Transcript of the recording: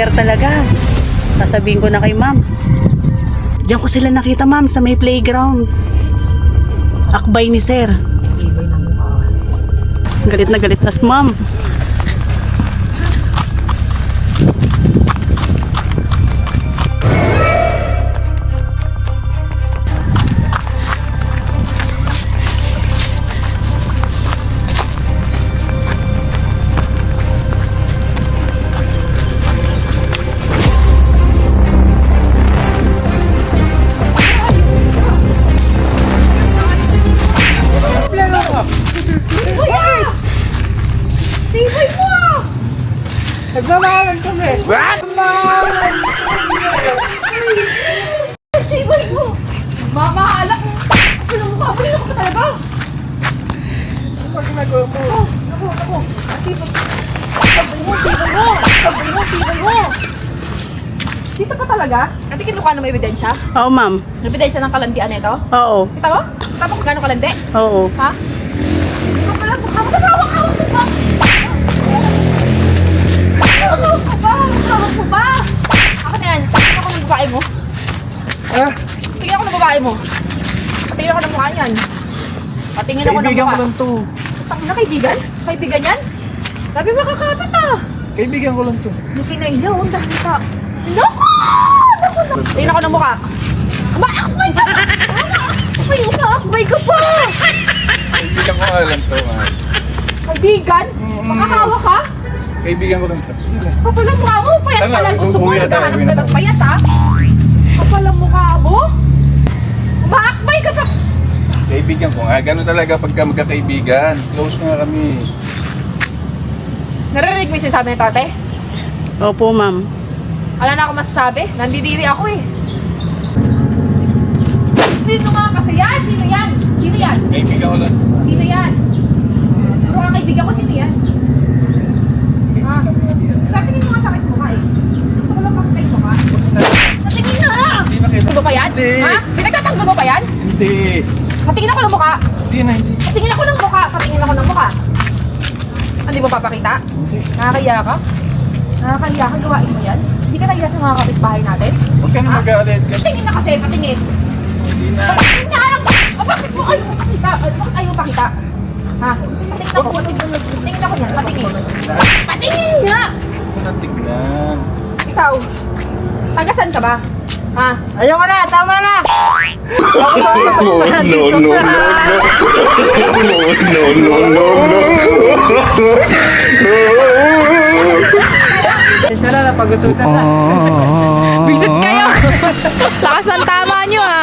Sir talaga. Sasabihin ko na kay ma'am. Diyan ko sila nakita ma'am sa may playground. Akbay ni Sir. Ibay na mukha. Galit na ma'am. Nagmamahalan kami. What? Sibay mo. Mamahala ko. Ano mo ka? Balino ka talaga. Ano ginagawa mo? Ako. Sibay mo. Dito ka talaga? Kasi kinukuha na may ebidensya? Oo ma'am. Ebidensya ng kalandian nito? Oo. Kita mo? Kita mo kung gano'ng kalandi? Oo. Ha? Ikaw pala, mukha mo. Hawak mo ba? Hawak mo ba? Ako na yan. Patingin ako ng babae mo. Ha? Patingin ako ng babae mo. Patingin ako ng mukha niyan. Patingin ako ng Kaibigan mukha. ko lang to. Na kaibigan? Kaibigan yan? Sabi makakapit ah. Kaibigan ko lang to. Hindi kinailaw. Ang dami ka. Naku! Tingin ako ng mukha. Akbay ka! Akbay ka pa! Kaibigan ko nga lang to. Kaibigan? Makahawak ka? Kaibigan ko lang to. Kapalang mukha mo, payat Tama, ka lang. Gusto mo, uwi na tayo, naghahanap uwi na ka ng tayo. payat ha? Kapalang mukha mo? Umaakbay ka pa! Kaibigan ko nga. Ganun talaga pagka magkakaibigan. Close nga kami. Narinig mo yung sinasabi ni tate? Opo ma'am. Wala na ako masasabi. Nandidiri ako eh. Sino nga kasi yan? Sino yan? Sino yan? Kaibigan ko lang. Sino yan? Puro ka kaibigan ko, sino yan? Ha? Patingin mo nga sakit mo ka eh. Gusto ko lang makita yung mukha. Patingin na! Hindi na kita. Tanggol mo pa yan? Hindi. Ha? Pinagtatanggol mo pa yan? Hindi. Patingin ako ng mukha. Hindi na, hindi. Patingin ako ng mukha. Patingin ako ng mukha. Hindi mo papakita? Hindi. Nakakahiya ka? Nakakahiya ka? Gawain mo yan? Hindi ka nahiya sa mga kapitbahay natin? Huwag ka na mag-aalit. Patingin na kasi, patingin. Hindi na. Patingin na lang! O bakit mo ayaw pakita? Bakit ayaw pakita? Ha? Patingin ako. Patingin ako yan. Patingin. Patingin nga! Huwag mo na tignan. Ikaw, tagasan ka ba? Ha? Ayoko na, tama na! Sana napagututan na. Bisit kayo! Lakas ng tama nyo ha!